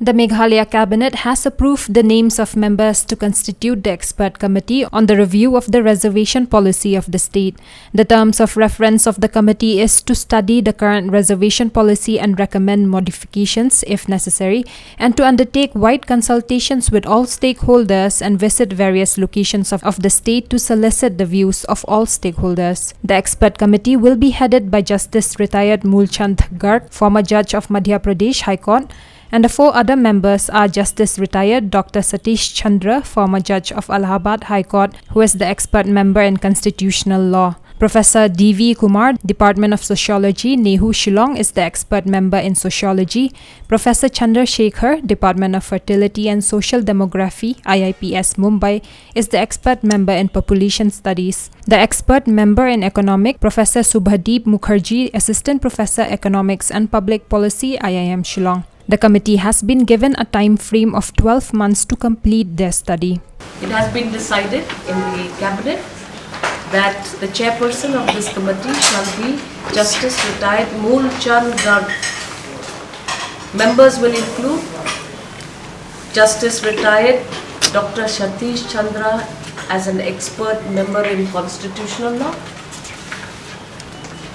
The Meghalaya Cabinet has approved the names of members to constitute the expert committee on the review of the reservation policy of the state. The terms of reference of the committee is to study the current reservation policy and recommend modifications if necessary, and to undertake wide consultations with all stakeholders and visit various locations of the state to solicit the views of all stakeholders. The expert committee will be headed by Justice Retired Mulchand Garg, former judge of Madhya Pradesh High Court, and the 4 other members are Justice Retired Dr. Satish Chandra, former judge of Allahabad High Court, who is the expert member in constitutional law. Professor D.V. Kumar, Department of Sociology, Nehu, Shillong, is the expert member in sociology. Professor Chandra Shekhar, Department of Fertility and Social Demography, IIPS, Mumbai, is the expert member in population studies. The expert member in economic, Professor Subhadeep Mukherjee, Assistant Professor Economics and Public Policy, IIM Shillong. The committee has been given a time frame of 12 months to complete their study. It has been decided in the Cabinet that the chairperson of this committee shall be Justice Retired Mulchand Garg. Members will include Justice Retired Dr. Satish Chandra as an expert member in constitutional law,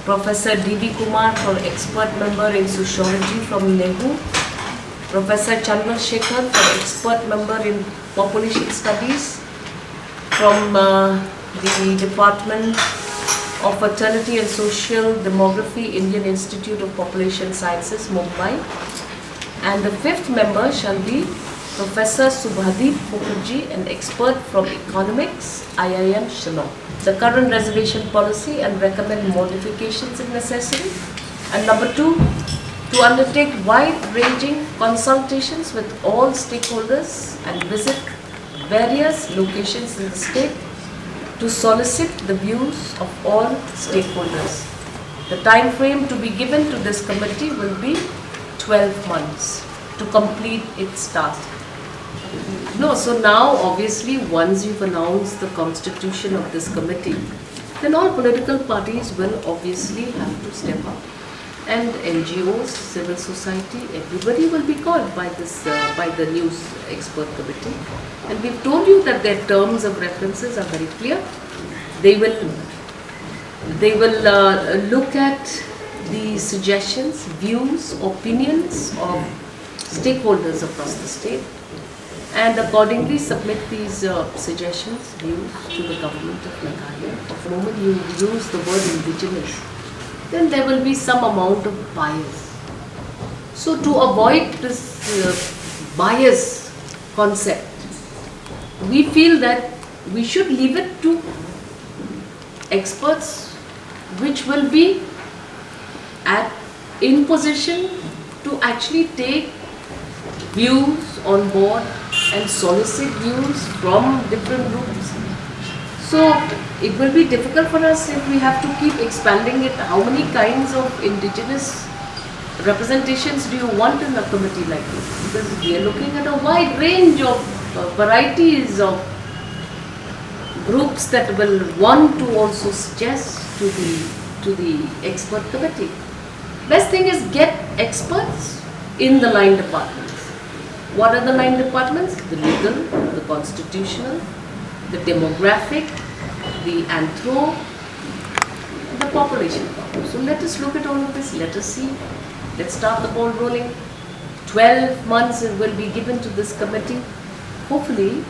Professor D.V. Kumar for expert member in sociology from Nehu, Professor Chandra Shekhar for expert member in population studies from the Department of Fertility and Social Demography, Indian Institute of Population Sciences, Mumbai. And the 5th member shall be Professor Subhadeep Mukherjee, an expert from Economics, IIM Shillong. The current reservation policy and recommend modifications if necessary. And number 2, to undertake wide-ranging consultations with all stakeholders and visit various locations in the state to solicit the views of all stakeholders. The time frame to be given to this committee will be 12 months to complete its task. No, so now obviously once you've announced the constitution of this committee, then all political parties will obviously have to step up. And NGOs, civil society, everybody will be called by this, by the news expert committee. And we've told you that their terms of references are very clear. They will look at the suggestions, views, opinions of stakeholders across the state, and accordingly submit these suggestions, views to the government of Meghalaya. The moment you use the word indigenous, then there will be some amount of bias. So to avoid this bias concept, we feel that we should leave it to experts which will be in position to actually take views on board and solicit views from different groups. So it will be difficult for us if we have to keep expanding it. How many kinds of indigenous representations do you want in a committee like this? Because we are looking at a wide range of varieties of groups that will want to also suggest to the expert committee. Best thing is get experts in the line departments. What are the 9 departments? The legal, the constitutional, the demographic, the anthro, the population problem. So let us look at all of this, let us see, let's start the ball rolling. 12 months will be given to this committee. Hopefully,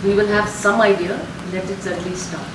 we will have some idea, let it at least start.